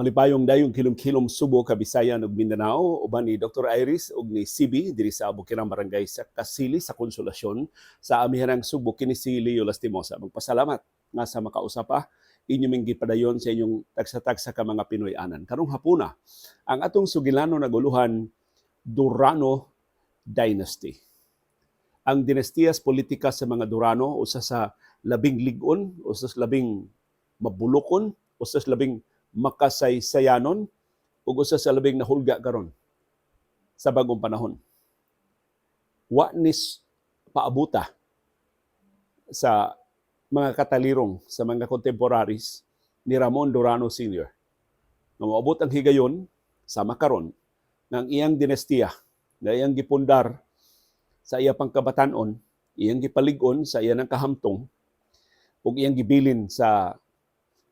Malipayong dayong kilom-kilom Subo, Kabisayan ug Mindanao uban ni Dr. Iris ug ni CB diri sa Bukirang Barangay sa Kasili sa Konsolasyon sa amihanang Subo kini si Leo Lastimosa. Magpasalamat nga sa makausapa inyo ming gipadayon sa inyong tagsa-tagsa ka mga Pinoy-anan. Karong hapuna ang atong sugilano naguluhan Durano Dynasty. Ang dinastiyas politika sa mga Durano usa sa labing lig-on, usa sa labing mabulokon, usa sa labing makasaysayanon ug usa sa labing nahulga karon sa bagong panahon. Wa nis paabuta sa mga katalirong, sa mga contemporaries ni Ramon Durano Sr. nga moabot ang higayon sama karon ng iyang dinastiya nga iyang gipundar sa iya pangkabatanon, iyang gipalig-on sa iya ng kahamtong ug iyang gibilin sa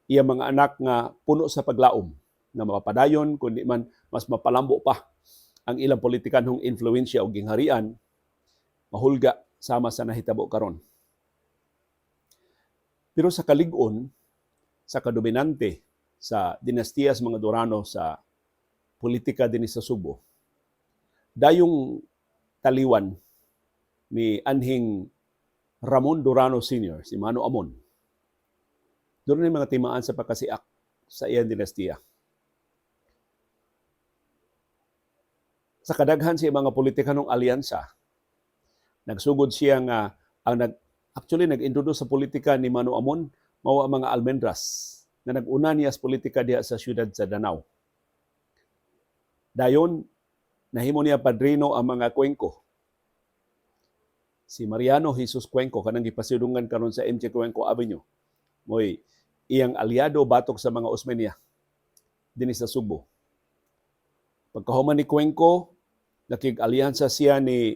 iya mga anak nga puno sa paglaom na mapadayon kundi man mas mapalambo pa ang ilang politikanhong influensya o gingharian mahulga sama sa nahitabo karon. Pero sa kalig-on, sa kadominante sa dinastiyas mga Durano sa politika dinhi sa Subo, dayong taliwan ni anhing Ramon Durano Sr., si Mano Amon. Doon na mga timaan sa pagkasiak sa iyang dinastiya. Sa kadaghan sa mga politikanong alyansa, nagsugod siya nga nag-introduce sa politika ni Mano Amon mao ang mga Almendras na nag-una niya sa politika diha sa siyudad sa Danao. Dayon nahimo niya padrino ang mga Cuenco. Si Mariano Jesus Cuenco kanang gipasidungan karon sa MC Cuenco Avenue. Moy iyang aliado batok sa mga Osmeña dinhi sa Subo. Pagkahuman ni Cuenco, nakig-alyansa siya ni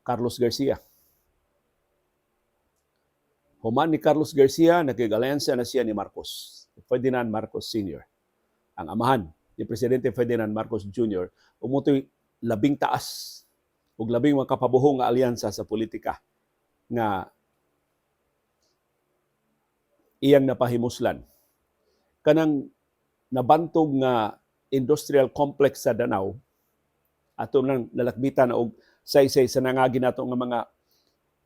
Carlos Garcia. Human ni Carlos Garcia, nakig-alyansa na siya ni Marcos, Ferdinand Marcos Sr. Ang amahan ni Presidente Ferdinand Marcos Jr. umutoy labing taas ug labing makapabuhong nga alyansa sa politika nga iyang napahimuslan. Kanang nabantog nga industrial complex sa Danao, ato nang nalakbitan og saysay sa nangagi nato nga mga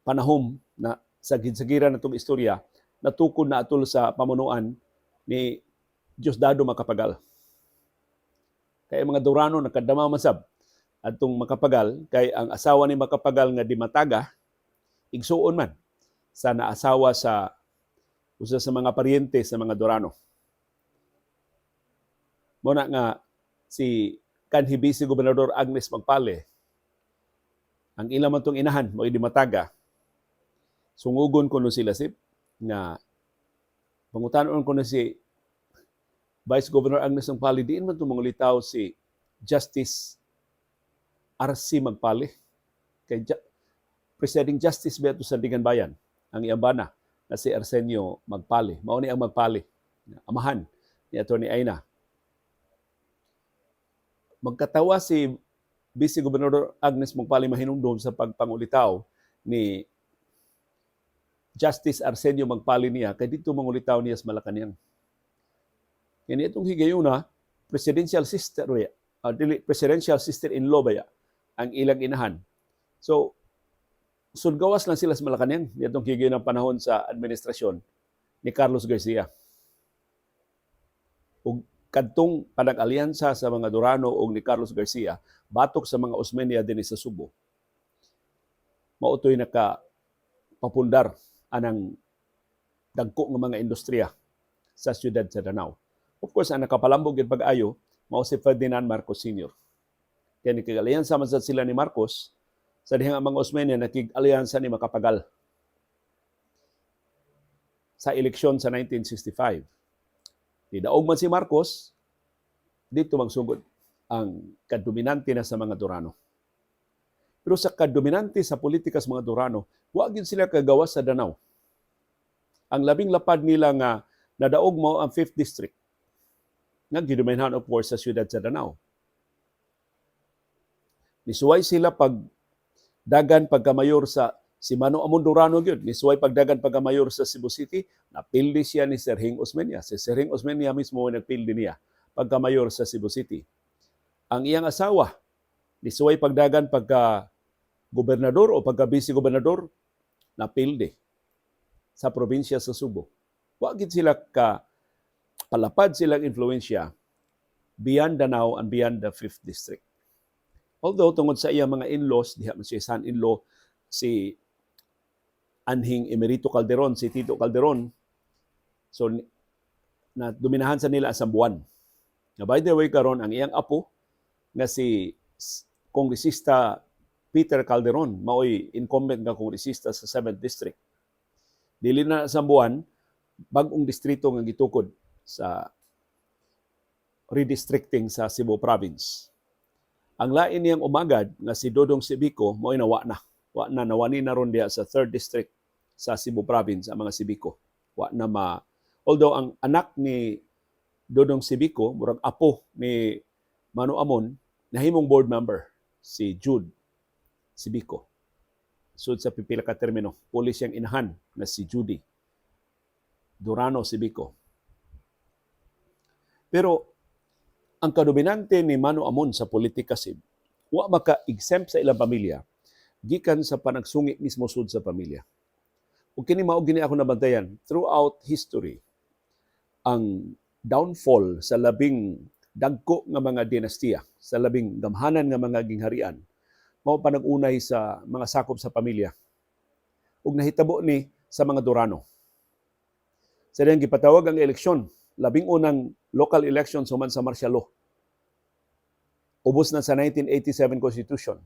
panahom na sa ginsagiran natong istorya, natukod na atol sa pamunuan ni Diosdado Macapagal. Kaya mga Durano nakadama masab atong Macapagal kay ang asawa ni Macapagal nga Dimataga igsuon man sa naasawa sa usa sa mga paryente sa mga Durano. Muna nga si kanhi Vice Gobernador Agnes Magpale, ang ilang man tong inahan mo Dimataga, sungugon ko no sila sip nga pangutanon ko na si Vice Governor Agnes Magpale diin man itong mangulitaw si Justice R.C. Magpale kay Presiding Justice ba ito sa Sandigan Bayan ang iyambana na si Arsenio Magpale. Mao ni ang Magpale, amahan ni Atty. Aina. Magkatawa si Vice Gobernador Agnes Magpale mahinumdum sa pagpangulitaw ni Justice Arsenio Magpale niya kay dito mangulitaw niya sa Malacañang. Kani itong higayuna, presidential sister-in-law ba ang ilang inahan. So, sudgawas lang sila sa Malacañang nitong higayuna ng panahon sa administrasyon ni Carlos Garcia. Ug kadtong panag-alyansa sa mga Durano o ni Carlos Garcia, batok sa mga Osmeña din sa Subo, mautoy nakapapundar anang dagko ng mga industriya sa siyudad sa Danao. Of course, ang nakapalambog yung pag-ayo, mao si Ferdinand Marcos Sr. Kaya nakig-alyansa man sila ni Marcos, sa dihang mga Osmeña nakig-alyansa ni Macapagal sa eleksyon sa 1965. Nidaog man si Marcos, dito magsugod ang kadominante na sa mga Durano. Pero sa kadominante sa politika sa mga Durano, wa gyud sila kagawas sa Danao. Ang labing lapad nila nga nadaog mao ang 5th District nga gidominahan of course sa siyudad sa Danao. Nisuway sila pagkamayor sa Si Mano Amon Durano gyud ni suway pagdagan pagkamayor sa Cebu City, napildi siya ni Sir Hing Osmeña. Si Sir Hing Osmeña mismo ang nagpildi niya pagkamayor sa Cebu City. Ang iyang asawa ni suway pagdagan pagka gobernador o pagka vice-gobernador, napildi sa probinsya sa Subo. Wa gid sila ka palapad silang influensya beyond Danao and beyond the 5th District. Although tungod sa iyang mga in-laws, diha man siya son-in-law, si Anhing Emerito Calderon, si Tito Calderon, so na dominahan sa nila sa buwan. Na by the way karon ang iyang apo nga si Kongresista Peter Calderon, mao'y incumbent nga kongresista sa 7th District. Dili na sa buwan, bag-ong distrito nga gitukod sa redistricting sa Cebu Province. Ang lain niyang umagad nga si Dodong Sibico mo'y nawa na. Nawani na ron diya sa 3rd District sa Cebu Province ang mga Sibico. Although ang anak ni Dodong Sibico, murag apo ni Mano Amon, nahimong board member si Jude Sibico. Sud sa pipila ka termino, pulis siyang inahan na si Judy Durano Sibico. Pero ang kadominante ni Mano Amon sa politika sib, wa maka-exempt sa ilang pamilya gikan sa panagsungi mismo sud sa pamilya. Ug kini mao gini ako nabantayan throughout history ang downfall sa labing dagko nga mga dinastiya, sa labing gamhanan nga mga gingharian, mao pa nag-unay sa mga sakop sa pamilya. Ug nahitabo ni sa mga Durano. Sa diyang gipatawag ang eleksyon, labing unang local elections human sa martial law. Ubos na sa 1987 Constitution.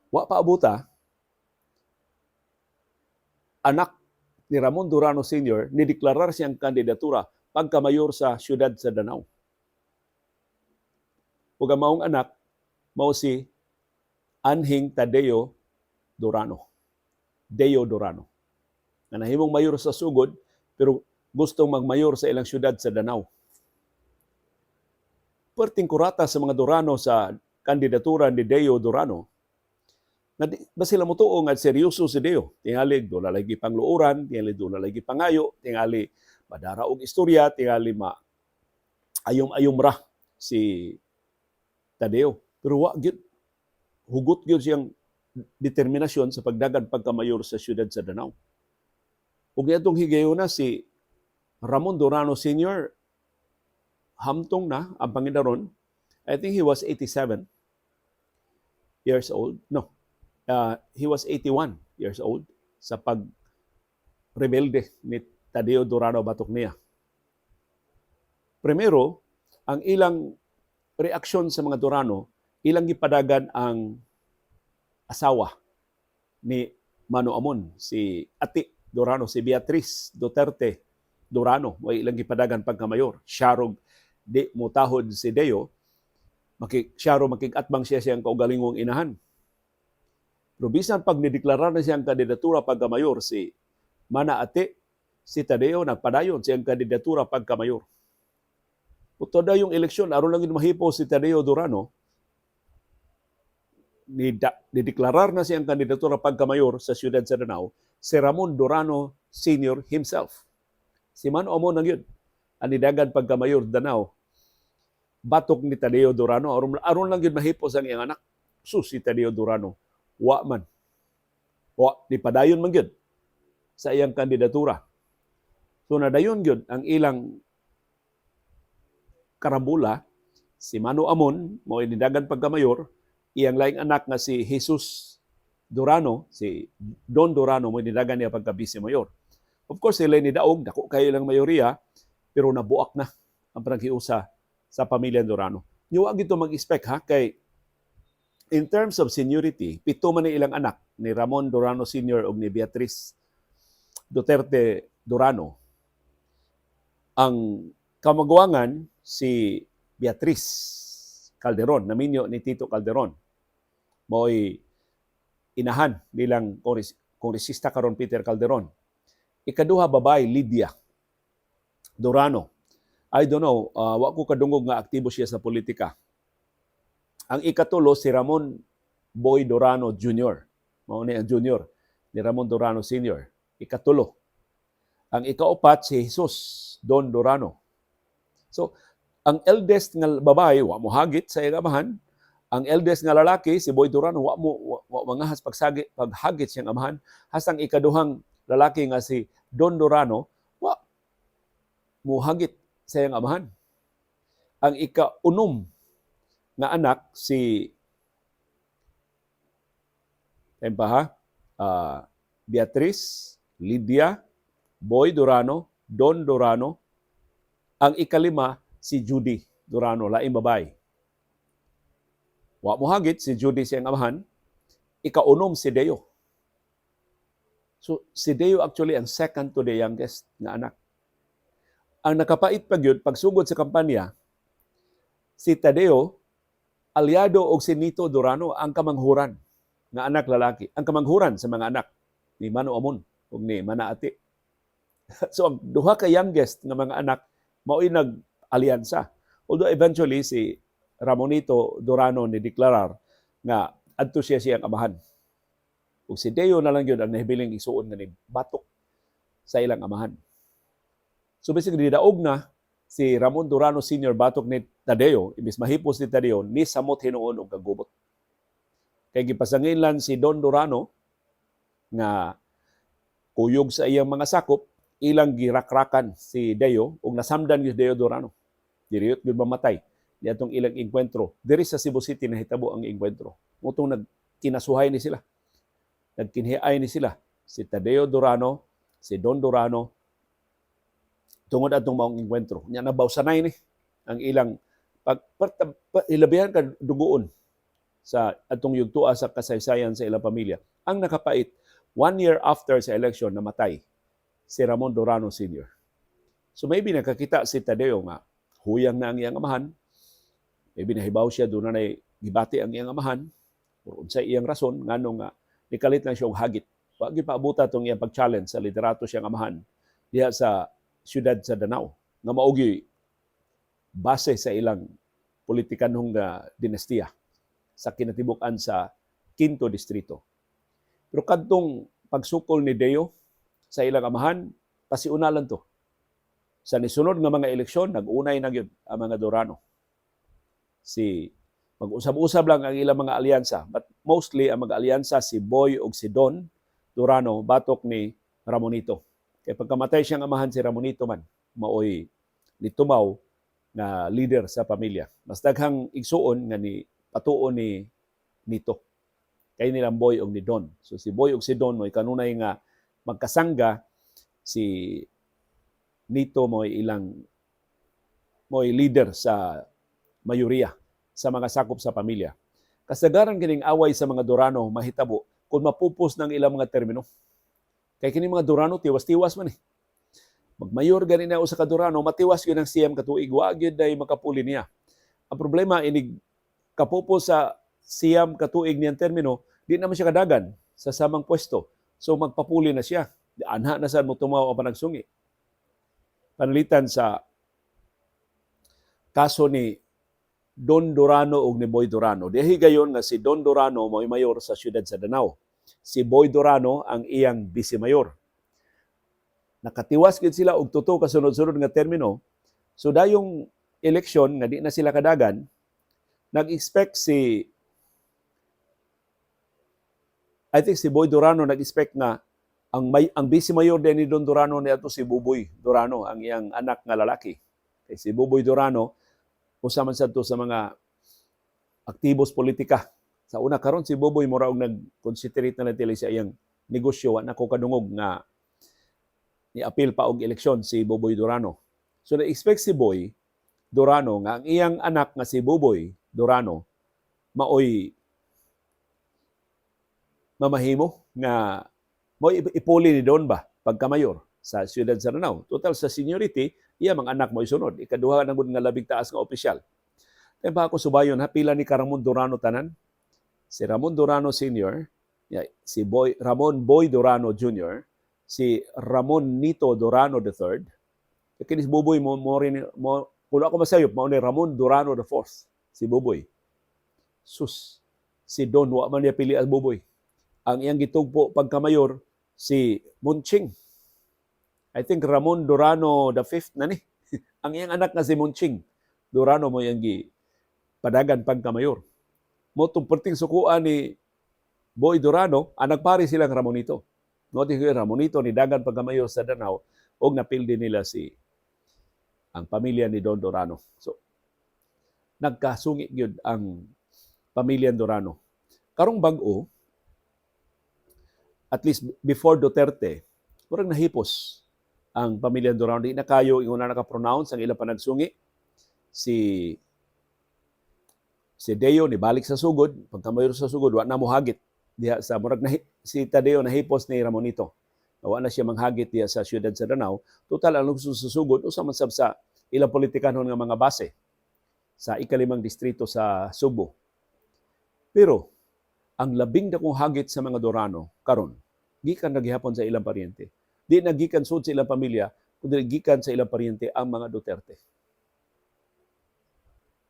Wa pa abuta, anak ni Ramon Durano Sr. nideklarar siyang kandidatura pagkamayor sa siyudad sa Danao. Ug ang maong anak mao si Anhing Tadeo Durano. Deo Durano. Na nahimong mayor sa Sugod pero gustong magmayor sa ilang siyudad sa Danao. Perting kurata sa mga Durano sa kandidatura ni Deo Durano, na ba sila mutuo nga seryoso si Deo? Tingali doon lagi pangluuran, tingali doon lagi pangayo, tingali madara og istorya, tingali ayom-ayom ra si Tadeo. Pero wa gyud hugot gyud siyang determinasyon sa pagdagan pagkamayor sa siyudad sa Danao. Ug niadtong higayon na si Ramon Durano Sr. hamtong na ang pangidaron. I think he was 87 years old. No, he was 81 years old sa pag-rebelde ni Tadeo Durano batok niya. Primero, ang ilang reaksyon sa mga Durano, ilang gipadagan ang asawa ni Mano Amon, si Ati Durano, si Beatriz Duterte Durano, may ilang gipadagan pagkamayor. Siyarog di mutahod si Deo, makigatbang siya siyang kaugalingong inahan. Pero bisan pag nideklarar na siyang kandidatura pagkamayor, si Mana Ate, si Tadeo, nagpadayon siyang kandidatura pagkamayor. Puto daw yung eleksyon, aron lang mahipo si Tadeo Durano, nideklarar na siyang kandidatura pagkamayor sa siyudad sa Danao, si Ramon Durano Sr. himself. Si Mano Amon na yun, ang nidagan pagkamayor Danao, batok ni Tadeo Durano, aron lang yun mahipo sa iyang anak. Si Tadeo Durano, wa man. Di padayon man yun sa iyang kandidatura. So nadayon yun ang ilang karambula, si Mano Amon, mo nidagan pagkamayor, iyang laing anak nga si Jesus Durano, si Don Durano, mo nidagan niya pagka-vice mayor. Of course, sila ni Daog, dako kayo lang mayoriya, pero nabuak na ang panagiusa sa pamilya Durano. Yung wag ito mag-expect ha, kay in terms of seniority, 7 man ilang anak ni Ramon Durano Sr. o ni Beatriz Duterte Durano. Ang kamagwangan si Beatriz Calderon, naminyo ni Tito Calderon. Mo'y inahan nilang kongresista karon Peter Calderon. Ikaduha babae, Lydia Durano. I don't know, wa ko kadungog nga aktibo siya sa politika. Ang ikatulo, si Ramon Boy Durano Jr. mao ni ang junior ni Ramon Durano Sr. Ikatulo. Ang ikaupat si Jesus Don Durano. So, ang eldest nga babae, wa mo hagit sa iyang amahan. Ang eldest nga lalaki, si Boy Durano, wa mangahas paghagit siyang amahan. Hasang ikaduhang lalaki nga si Don Durano, wa mo hagit sa iyang amahan. Ang ikaunom nga anak, si Beatriz, Lydia, Boy Durano, Don Durano. Ang ikalima, si Judy Durano, laing babae. Wa mo hagit si Judy siyang amahan. Ikaunom si Deo. So si Deo actually ang second to the youngest nga anak. Ang nakapait pa gyud pagsugod sa kampanya, si Tadeo aliado og si Nito Durano ang kamanghuran nga anak lalaki. Ang kamanghuran sa mga anak ni Mano Amon ug ni Manaati. So ang duha ka youngest nga mga anak mao'y nag-alyansa. Although eventually si Ramonito Durano ni deklarar nga adto siya siyang amahan. Ug si Deo na lang yun ang nahibiling isuon nga ni batok sa ilang amahan. So basically daog na si Ramon Durano Sr. batok ni Tadeo, imbis mahipos ni Tadeo, ni samot hinuon og kagubot. Kay gipasangilan si Don Durano nga kuyog sa iyang mga sakop, ilang girakrakan si Deo ug nasamdan gyud Deo Durano. Diriyot gyud mamatay di atong ilang engkwentro. Diri sa Cebu City nahitabo ang engkwentro. Mutong nagkinasuhay ni sila. Nagkinhiay ni sila. Si Tadeo Durano, si Don Durano, tungod atong maong engkwentro. Nya nabaw sanay ni ang ilang ilabihan ka duguon sa atong yugtua sa kasaysayan sa ilang pamilya. Ang nakapait, 1 year after sa election, namatay si Ramon Durano Sr. So maybe nakakita si Tadeo nga huyang na ang iyang amahan. Maybe nahibaw siya doon na gibati ang iyang amahan. O sa iyang rason, ngano nga nikalit lang siya og hagit. Wag gipaabuta tong iyang pag-challenge sa liderato siyang amahan diha sa siyudad sa Danao nga maugi base sa ilang politikanhong dinastiya sa kinatibuk-an sa 5th distrito. Pero kadtong pagsukol ni Deo sa ilang amahan, pasiuna lang to. Sa nisunod nga mga eleksyon, nag-unay na gyud ang mga Durano. Mag-usab-usab lang ang ilang mga alyansa, but mostly ang mag-alyansa si Boy ug si Don Durano batok ni Ramonito. Kay pagkamatay siyang amahan si Ramonito man, maoy nitumaw na leader sa pamilya. Mas daghang igsuon nga ni patuo ni Nito. Kay nilang Boy ug ni Don. So si Boy ug si Don mo'y kanunay nga magkasangga, si Nito mo'y leader sa mayoriya sa mga sakop sa pamilya. Kasagaran kining away sa mga Durano mahitabo kung mapupos ng ilang mga termino. Kay kining mga Durano tiwas-tiwas man eh. Magmayor gani na usa ka Durano, matiwas gyud ang siyam ka tuig, wa gyud day makapuli niya. Ang problema inig kapupos sa siyam ka tuig niyang termino, di naman siya kadagan sa samang pwesto. So magpapuli na siya. Anha na sa mo tumaw ang panagsungi. Panalitan sa kaso ni Don Durano ug ni Boy Durano. Dihi gayon nga si Don Durano mo'y mayor sa siyudad sa Danao. Si Boy Durano ang iyang vice mayor. Nakatiwas gid sila og tuto ka sunod-sunod nga termino. So dayong eleksyon nga di na sila kadagan, nag-expect si Boy Durano nag-expect nga ang vice mayor din ni Don Durano ni ato si Buboy Durano, ang iyang anak nga lalaki. Kay si Buboy Durano usa man sadto sa mga aktibos politika. Sa una karon si Buboy mura og nag-concentrate na lang sa iyang negosyo, wa na ko kadungog nga ni apil pa og eleksyon si Buboy Durano. So na-expect si Boy Durano nga ang iyang anak nga si Buboy Durano maoy mamahimo nga mo ipuli ni Don ba pagkamayor sa siyudad sa Danao. Total sa seniority, iya mga anak mo isunod. Ikaduha na gud nga labing taas nga opisyal. Kaya ba ako subayon, pila ni Ramon Durano tanan? Si Ramon Durano Sr., si Ramon Boy Durano Jr., si Ramon Nito Durano III, kinis Buboy mo kung ako masayop, mo ni Ramon Durano IV, si Buboy. Sus, si Don, wa man niya pili as Buboy. ang iyang gitugpo pagkamayor si Munching. I think Ramon Durano the fifth na ni. Ang iyang anak nga si Munching Durano mo iyang padagan pagkamayor. Mo tong perting sukuan ni Boy Durano, nagpari silang Ramonito. No, di Ramonito ni dagan pagkamayor sa Danao og napildi nila ang pamilya ni Don Durano. So nagkasungi gyud ang pamilya Durano. Karong bag-o, at least before Duterte, murag nahipos ang pamilya Durano. Di na kayo yung una naka-pronounce ang ilang panagsungi. Si Deo ni balik sa sugod, pagkamayor sa sugod, wa na mo hagit diha sa murag si Tadeo nahipos ni Ramonito. Wa na siya manghagit diha sa siyudad sa Danao. Total ang lungsod sa sugod usa man sab sa ilang politikanon nga mga base sa ikalimang distrito sa Subo. Pero ang labing dakong hagit sa mga Durano karon gikan naghihapon sa ilang paryente. Di nagikan sud sa ilang pamilya, kundi gikan sa ilang paryente ang mga Duterte.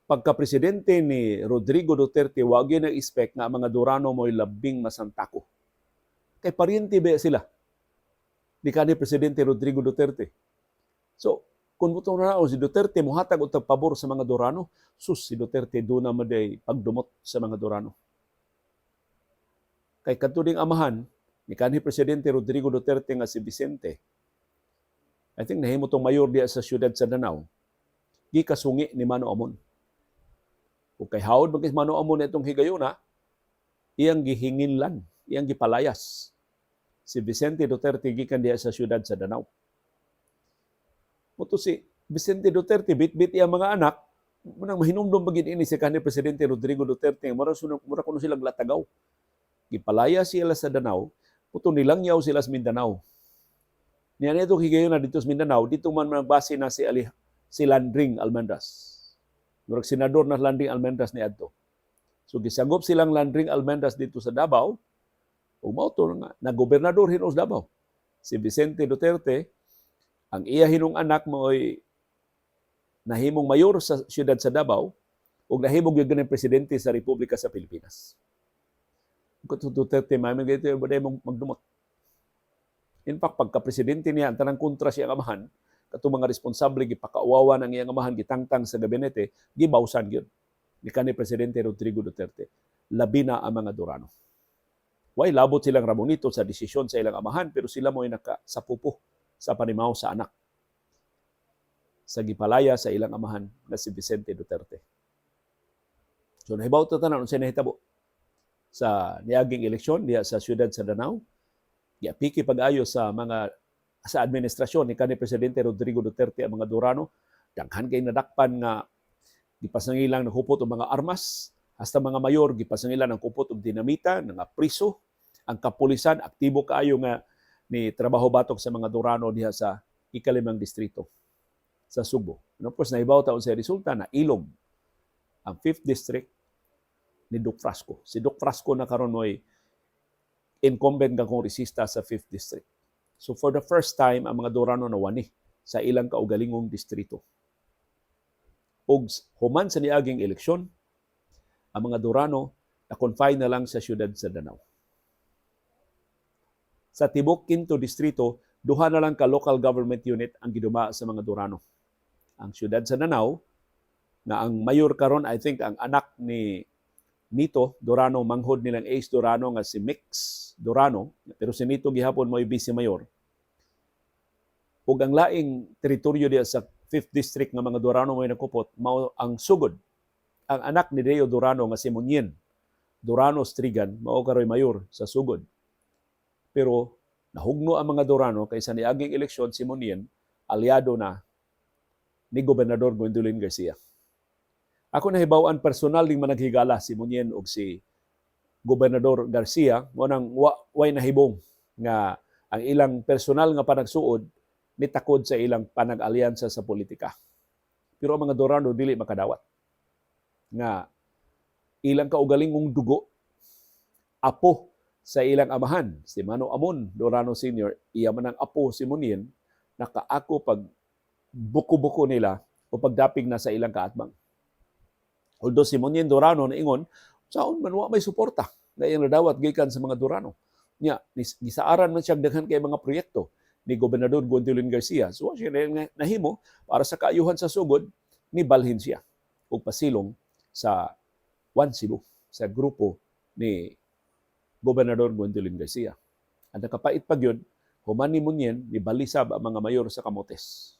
Pagka-presidente ni Rodrigo Duterte, wag yun na-expect na ang mga Durano mo'y labing masantako. Kay paryente ba sila? Di ka ni Presidente Rodrigo Duterte. So, kung buto na si Duterte, muhatag o tagpabor sa mga Durano, si Duterte doon na maday pagdumot sa mga Durano. Kay katuding amahan, ni kanhi Presidente Rodrigo Duterte nga si Vicente, I think nahimutong mayor diya sa siyudad sa Danao, gikasungi ni Mano Amon. Kung kay hawod magkis Mano Amon itong higayuna, iyang gihinginlan, iyang gipalayas. Si Vicente Duterte gikan diya sa siyudad sa Danao. Muto si Vicente Duterte, bit-bit iyang mga anak, munang mahinumdum bagid ini si kanhi Presidente Rodrigo Duterte, mura kuno silang latagaw. Gipalaya sila sa Danao, puto nilangyaw sila sa Mindanao. Niya nito higayon na dito sa Mindanao, dito man magbase na si Landring Almendras. Murag senador na Landring Almendras ni adto. So gisagop silang Landring Almendras dito sa Davao, ug mao to nga nagobernador hinos Davao. Si Vicente Duterte, ang iya hinung anak mo ay nahimong mayor sa siyudad sa Davao ug nahimong gyud ganing presidente sa Republika sa Pilipinas. Kung Duterte may gayto baday magdumot. In fact, pagka-presidente niya, ang tanang kontra siya ang amahan, katong mga responsable, gipakauwawan ang iyang amahan, gitangtang sa gabinete, gibawsan yun. Ni kanhi Presidente Rodrigo Duterte. Labi na ang mga Durano. Way labot silang Ramonito sa desisyon sa ilang amahan, pero sila mo ay nakasapupo sa panimaw sa anak. Sa gipalaya sa ilang amahan na si Vicente Duterte. So nahibaw ito tanan, unsa nahitabo sa niaging eleksyon diya sa siyudad sa Danao. Giapiki pag-ayo sa administrasyon ni kanhi Presidente Rodrigo Duterte ang mga Durano. Daghan kay nadakpan nga gipasangilang ng kupot og mga armas, hasta mga mayor gipasangilan ng kupot og dinamita, nga priso. Ang kapulisan aktibo kaayo nga ni trabaho batok sa mga Durano diha sa ikalimang distrito sa Subo. And of course, nahibaw taon sa resulta na ilog ang 5th district ni Duc Frasco. Si Duc Frasco na karon mo'y incumbent nga kongresista sa 5th district. So for the first time, ang mga Durano nawani sa ilang kaugalingong distrito. Og human sa niaging eleksyon, ang mga Durano na-confine na lang sa siyudad sa Danao. Sa tibok 5th distrito, duha na lang ka local government unit ang giduma sa mga Durano. Ang siyudad sa Danao, na ang mayor karon, I think ang anak ni Nito Durano, manghod nilang Ace Durano nga si Mix Durano, pero si Nito gihapon mo vice mayor. Ug ang laing teritoryo diya sa 5th district nga mga Durano mo nakupot, mao ang sugod. Ang anak ni Deo Durano nga si Munyen Durano Strigan, mao karoy mayor sa sugod. Pero nahugno ang mga Durano kaysa niaging eleksyon si Munyen aliado na ni Gobernador Gwendolyn Garcia. Ako nahibaw-an personal ning managhigala si Munyen og si Gobernador Garcia, mo nang way nahibong nga ang ilang personal nga panagsuod nitakod sa ilang panag-alyansa sa politika. Pero ang mga Durano dili makadawat. Nga ilang kaugalingong dugo, apo sa ilang amahan, si Mano Amon Durano Sr., iya man ang apo si Munyen, nakaako pag buko-buko nila o pagdapig na sa ilang kaatbang. Although si Munyen Durano naingon, saon man wa may suporta nga iyang nadawat gikan sa mga Durano. Nya gisaaran man siya daghan kay mga proyekto ni Gobernador Gwendolyn Garcia. So siya nahimo para sa kaayuhan sa sugod ni balhin siya og pasilong sa One Cebu, sa grupo ni Gobernador Gwendolyn Garcia. Ang nakapait pa gyud, human ni Munyen ni balisab ang mga mayor sa Camotes.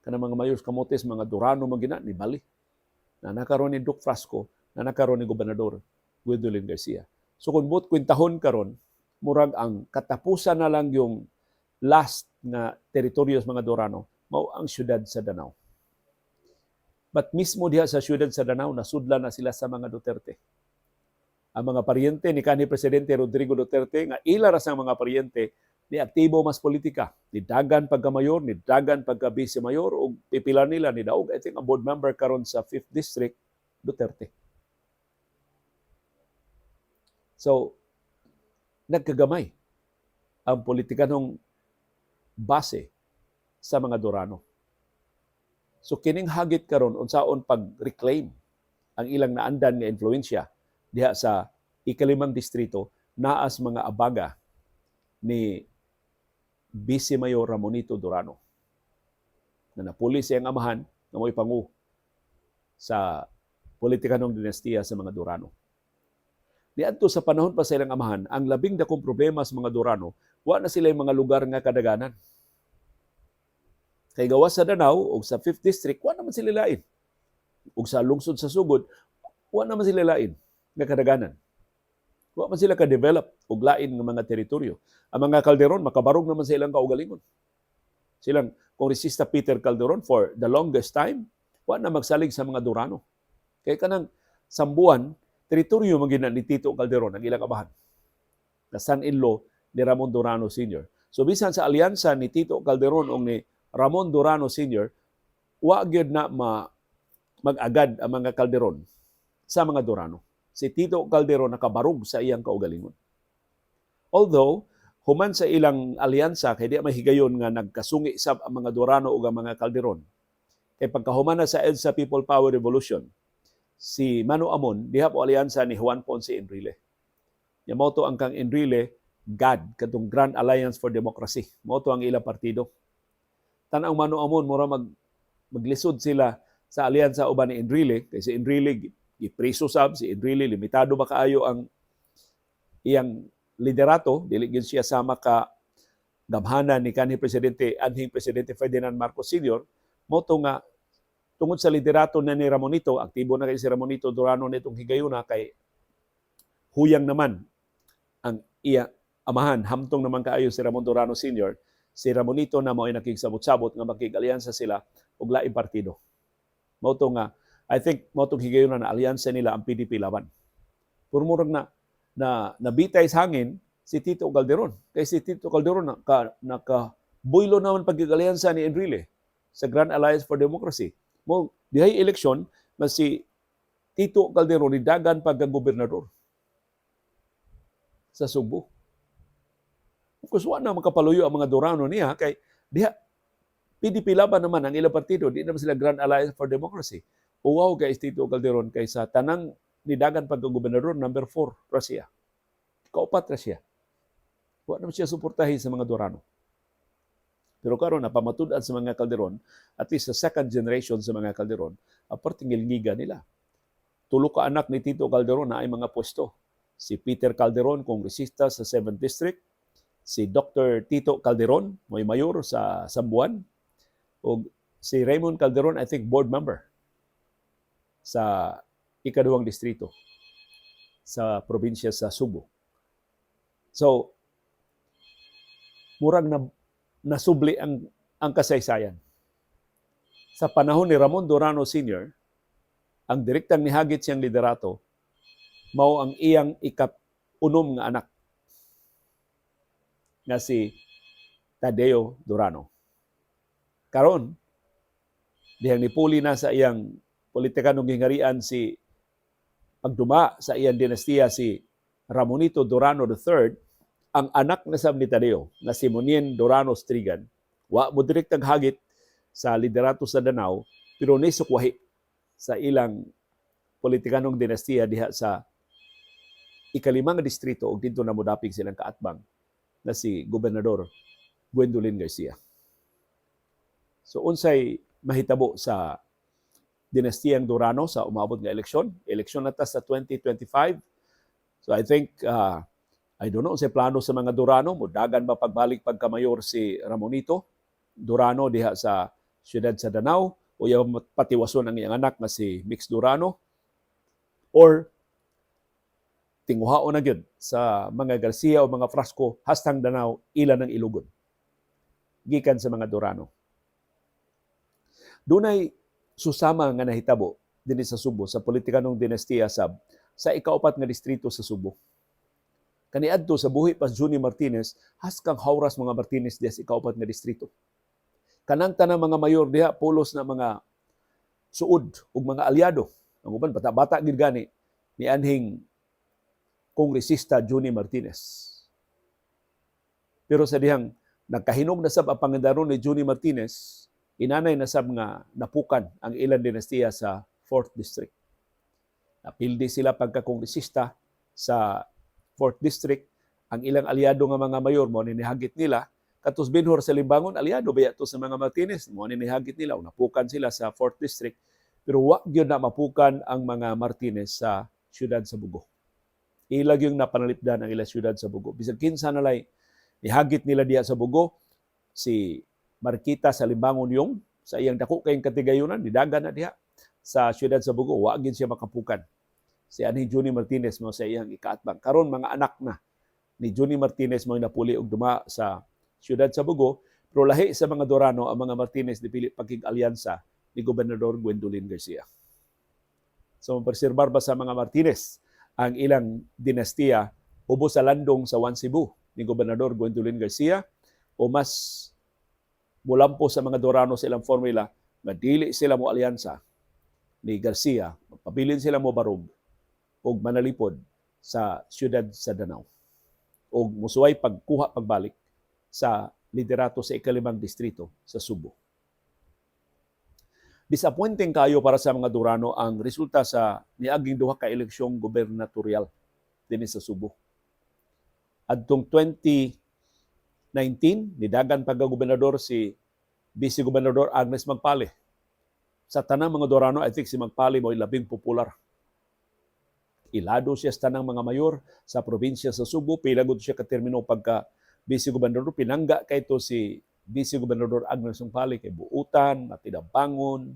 Kanang mga mayor sa Camotes, mga Durano man gina ni bali. Na nakaroon ni Duke Frasco, na nakaroon ni Gobernador Gwendolyn Garcia. So kung buot kwintahon karon, murag ang katapusan na lang yung last na teritoryo sa mga Durano, mao ang syudad sa Danao. But mismo diha sa syudad sa Danao, nasudlan na sila sa mga Duterte. Ang mga paryente ni kanhi Presidente Rodrigo Duterte, nga ila ra sang mga paryente, ni aktibo mas politika. Ni dagan pagka-mayor, ni dagan pagka-vice-mayor, o pipilan nila ni daog. I think ang board member karon sa 5th District, Duterte. So, nagkagamay ang politikanong base sa mga Durano. So, kining hagit karon unsaon pag-reclaim ang ilang naandan nga influensya diha sa ikalimang distrito naas mga abaga ni Vice Mayor Ramonito Durano na napuli siyang amahan na mo'y pangu sa politikanong dinastiya sa mga Durano. Niadto sa panahon pa sa ilang amahan, ang labing dakong problema sa mga Durano, wa na sila yung mga lugar nga kadaganan. Kay gawas sa Danao o sa 5th District, wa naman sila lain. O sa lungsod sa Sugod, wa naman sila lain nga kadaganan. Wa man sila ka-develop og lain nga mga teritoryo. Ang mga Calderon, makabarog naman sa ilang kaugalingon. Silang Kongresista Peter Calderon, for the longest time, wa na magsalig sa mga Durano. Kaya kanang sambuan, teritoryo magina ni Tito Calderon ang ilang amahan. Na son-in-law ni Ramon Durano Sr. So bisan sa alyansa ni Tito Calderon o ni Ramon Durano Sr., wa gyud na mag-agad ang mga Calderon sa mga Durano. Si Tito Calderon nakabarog sa iyang kaugalingon. Although, human sa ilang alyansa, kay di mahigayon nga nagkasungi sab ang mga Durano o ang mga Calderon. Kay pagkahuman na sa EDSA People Power Revolution, si Mano Amon, diha po alyansa ni Juan Ponce Enrile. Yamoto ang kang Enrile, GAD, katong Grand Alliance for Democracy. Moto ang ilang partido. Tanang Mano Amon, mura maglisod sila sa alyansa uban ni Enrile, kay si Enrile gipreso sab, si Enrile limitado ba kaayo ang iyang liderato, dili gyud siya sama ka gamhanan ni kanhi anhing Presidente Ferdinand Marcos Sr. Moto nga tungod sa liderato na ni Ramonito, aktibo na kay si Ramonito Durano nitong higayuna, kay huyang naman ang iya amahan, hamtong naman kaayo si Ramon Durano Sr. Si Ramonito na mao'y nakigsabot-sabot nga makig-alyansa sila og laing partido. Moto nga I think motong higayon na alyansa nila ang PDP laban. Purmurag na nabitay sa hangin si Tito Calderon. Kay si Tito Calderon nakabuylo naman pag-alyansa ni Enrile sa Grand Alliance for Democracy. Mo dihay eleksyon na si Tito Calderon ni dagan pagka-gobernador sa Subo. Of course, wala na makapaluyo ang mga Durano niya kay diha PDP laban naman ang ilang partido, di naman sila Grand Alliance for Democracy. Uwaw kay Tito Calderon kaysa tanang nidagan pagka-gobernador, number 4 ra siya. Kaupat ra siya. Wa naman siya suportahin sa mga Durano. Pero karon napamatud-an sa mga Calderon, at least sa second generation sa mga Calderon, aparting ilngiga nila. Tulo ka anak ni Tito Calderon na ay mga pwesto. Si Peter Calderon, kongresista sa 7th District, si Dr. Tito Calderon, may mayor sa Sambuan, o si Raymond Calderon, I think board member sa ikaduhang distrito sa probinsya sa Subo. So, murag nasubli ang kasaysayan. Sa panahon ni Ramon Durano Sr., ang direktang nihagit siyang liderato, mao ang iyang ika-unom nga anak na si Tadeo Durano. Karon, dihang nipuli na sa iyang politikanong gingharian si pagduma sa iyang dinastiya si Ramonito Durano III, ang anak na sab ni Tadeo na si Munien Durano Strigan, wa mo direktang hagit sa liderato sa Danao, pero nisukwahi sa ilang politikanong dinastiya diha sa ikalimang distrito ug dito na modapig silang kaatbang na si Gobernador Gwendolyn Garcia. So unsay mahitabo sa dinastiyang Durano sa umabot nga eleksyon? Eleksyon na ta sa 2025. So I think I don't know sa plano sa mga Durano, mudagan ba pagbalik pagkamayor si Ramonito Durano diha sa siyudad sa Danao o yung patiwason ang iyang anak na si Mix Durano, or tinguhaon na gyud sa mga Garcia o mga Frasco hastang Danao ilan ng ilugon gikan sa mga Durano. Dunay susama nga nahitabo dinhi sa Subo sa politikanong dinastiya sa ikaapat nga distrito sa Subo. Kaniadto sa buhi pa Juni Martinez, haskang hauras mga Martinez diha sa ikaapat nga distrito. Kanang tanang mga mayor diha pulos na mga suod ug mga aliado. Ang uban bata-bata gid gani ni anhing kongresista Juni Martinez. Pero sa dihang nagkahinog na sab ang pangandaron ni Juni Martinez, inanay na sab nga napukan ang ilang dinastiya sa 4th District. Napildi sila pagka-kongresista sa 4th District. Ang ilang aliado nga mga mayor mo ninihagit nila. Katus Binhor sa Limbangon, aliado ba ito sa mga Martinez? Mo ninihagit nila. Napukan sila sa 4th District. Pero wag yun na mapukan ang mga Martinez sa siyudad sa Bugo. Ilag yung napanalipdan ang ilang siyudad sa Bugo. Bisag kinsa na lay nihagit nila diya sa Bugo, si Marquita sa Limbangon yung sa iyang dako kayong katigayunan, nidagan na diha sa siyudad sa Bugo, wagin siya makapukan. Si Ani Juni Martinez mo sa iyang ikaatbang. Karon mga anak na ni Juni Martinez mo napuli og duma sa siyudad sa Bugo, pero lahi sa mga Durano ang mga Martinez dipili pagkig-alyansa ni Gobernador Gwendolyn Garcia. So mapreserbar ba sa mga Martinez ang ilang dinastiya ubos sa landong sa One Cebu ni Gobernador Gwendolyn Garcia, o mas mulampo sa mga Durano sa ilang formula na dili sila mo alyansa ni Garcia, pabilin sila mo barog o manalipod sa siyudad sa Danao o musuway pagkuha pagbalik sa liderato sa ikalimang distrito sa Subo. Disappointing kayo para sa mga Durano ang resulta sa niaging duha ka eleksyong gubernatorial dinhi sa Subo. Adtong 2019, nidagan pagka-gobernador si Vice Gobernador Agnes Magpale. Sa tanang mga Durano, I think si Magpale mo labing popular. Ilado siya sa tanang mga mayor sa probinsya sa Subo. Pilagod siya katermino pagka Vice Gobernador. Pinangga kay ito si Vice Gobernador Agnes Magpale kay buutan, matinagbangon,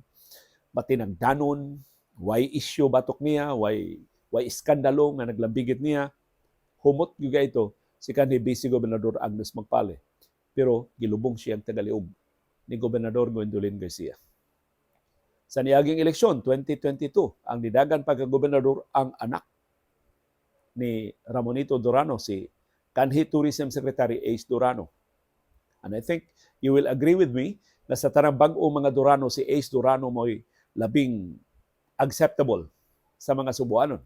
matinagdanon, way issue batok niya, way iskandalo nga naglambigit niya. Humot juga ito si kanhi Vice Gobernador Agnes Magpale. Pero gilubong siyang tagaliog ni Gobernador Gwendolyn Garcia. Sa niaging eleksyon 2022, ang nidagan pagka-gobernador ang anak ni Ramonito Durano, si kanhi Tourism Secretary Ace Durano. And I think you will agree with me na sa tanang bag-o mga Durano, si Ace Durano mo'y labing acceptable sa mga Subuanon.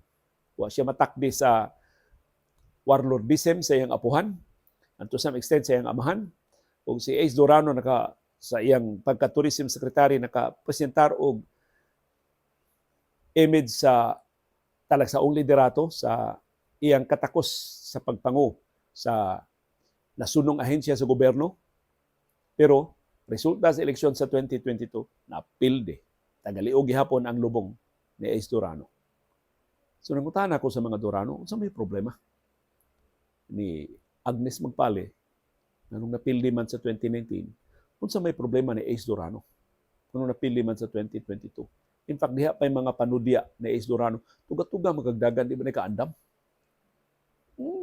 Wa siya matakdi sa warlordism sa iyang apuhan, and to some extent sa iyang amahan. Ug si Ace Durano sa iyang pagka-tourism secretary nakapresentar og image sa talagsaong liderato sa iyang katakos sa pagpangu sa nasunong ahensya sa gobyerno. Pero resulta sa eleksyon sa 2022 napilde. Tagaliog gihapon ang lubong ni Ace Durano. So nangutan ako sa mga Durano, unsa may problema ni Agnes Magpale nung napildi man sa 2019? Unsa may problema ni Ace Durano kung napili man sa 2022. In fact, diha pa yung mga panudya ni Ace Durano, tuga-tuga magagdagan, di ba na kaandam?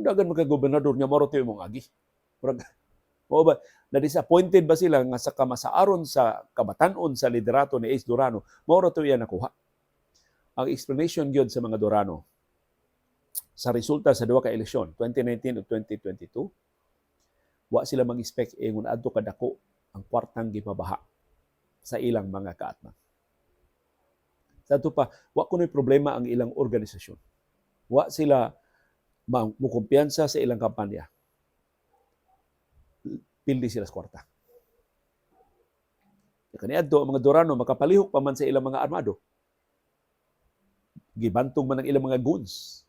Dagan magkagobernador niya, maro tayo mong agi. Na-disappointed ba sila nga sa kamasaaron sa kabatanon sa liderato ni Ace Durano, maro tayo yan nakuha. Ang explanation yun sa mga Durano, sa resulta sa duha ka eleksyon, 2019 o 2022, wa sila mag-expect ngun adto kadako ang kwartang gipabaha sa ilang mga kaatman. Sa ito pa, wa kuno'y problema ang ilang organisasyon. Wa sila mukumpiyansa sa ilang kampanya. Pildi sila sa kwarta. Kaniadto ang mga Durano makapalihok pa man sa ilang mga armado. Gibantog man ang ilang mga goons.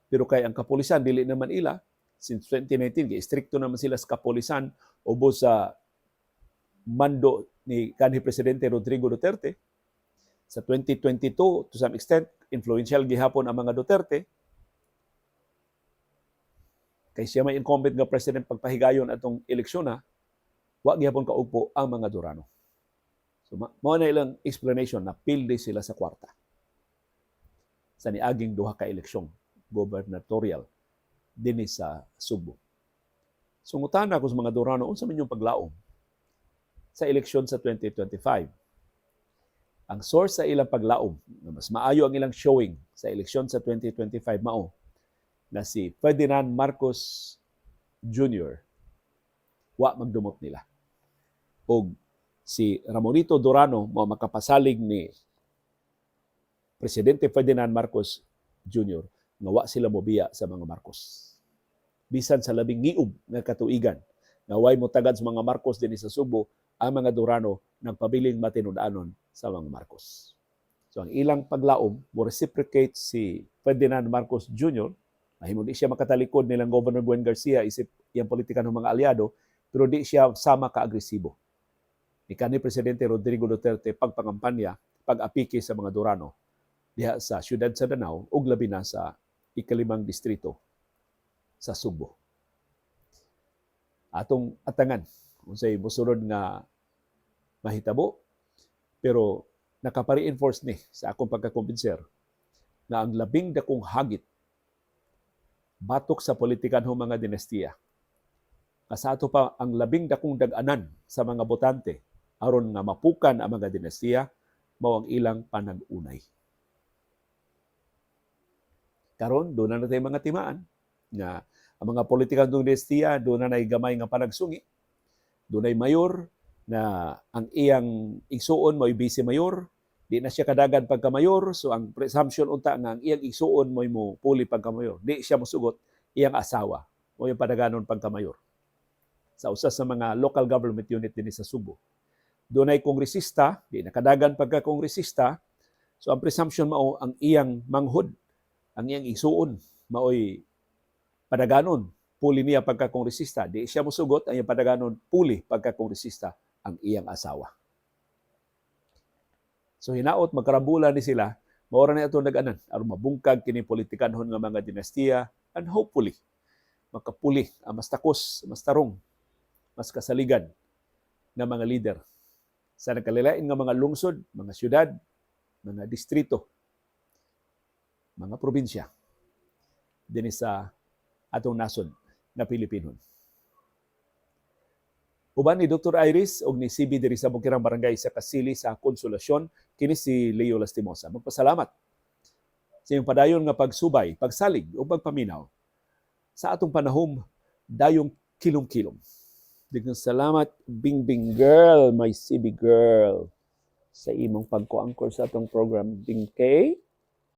Pero kay ang kapulisan dili naman ila since 2019 gi-istrikto naman sila sa kapulisan ubos sa mando ni kanhi presidente Rodrigo Duterte. Sa 2022 to some extent influential gihapon ang mga Duterte kay siya may incumbent nga president pagpahigayon atong eleksyon na wa gihapon kaugpo ang mga Durano. So mao na ilang explanation na pilde sila sa kwarta sa niaging duha ka eleksyon gubernatorial dinhi sa Subo. Sungutan ako sa mga Durano unsa man yung paglaom sa eleksyon sa 2025. Ang source sa ilang paglaom na mas maayo ang ilang showing sa eleksyon sa 2025 mao na si Ferdinand Marcos Jr. wa magdumot nila. O si Ramonito Durano mo makapasalig ni Presidente Ferdinand Marcos Jr. nga wa sila mobiya sa mga Marcos. Bisan sa labing ngiog nga katuigan nga way motagad sa mga Marcos dinhi sa Subo, ang mga Durano nagpabiling matinud-anon sa mga Marcos. So ang ilang paglaom mo reciprocate si Ferdinand Marcos Jr. Mahimo di siya makatalikod nilang Governor Buen Garcia isip iyang politikan ng mga aliado, pero di siya sama ka-agresibo. Ni kanhi Presidente Rodrigo Duterte pagpangampanya, pag-apiki sa mga Durano diha sa siyudad sa Danao ug labi na sa ikalimang distrito sa Subo. Atong atangan unsay mosunod nga mahitabo, pero nakapa-reinforce ni sa akong pagkakumbinser na ang labing dakong hagit batok sa politikan ng mga dinastiya. Kasato pa ang labing dakong dag-anan sa mga botante aron nga mapukan ang mga dinastiya mao ang ilang panag-unay. Karon doon na natin mga timaan nga ang mga politikang dinastiya doon na gamay nga panagsungi. Doon ay mayor na ang iyang igsuon mo'y vice mayor, di na siya kadagan pagka-mayor, so ang presumption unta nga ang iyang igsuon mo'y mo puli pagka-mayor. Di siya mosugot iyang asawa o yung padaganon pagka-mayor. Sa usas sa mga local government unit din sa Subo. Doon ay kongresista, di na kadagan pagka-kongresista, so ang presumption mao ang iyang manghod, ang iyang igsuon mao'y padaganon, puli niya pagka-kongresista. Di siya mosugot ang iyang padaganon, puli pagka-kongresista ang iyang asawa. So hinaot magkarambulan ni sila, maura na ito nag-anan aron mabungkag kini politikanhon nga mga dinastiya and hopefully makapuli ang mas takos, mas tarong, mas kasaligan na mga leader sa nagkalilain nga mga lungsod, mga syudad, mga distrito, mga probinsya dinhi sa atong nasod na Pilipinon. Uban ni Dr. Iris og ni CB diri sa Bukirang Barangay sa Kasili sa Konsolasyon, kini si Leo Lastimosa. Magpasalamat sa iyong padayon nga pagsubay, pagsalig o pagpaminaw sa atong panahom dayong kilom-kilom. Digang salamat, Bingbing girl, my CB girl, sa imong pagko-anchor sa atong program, Bing K.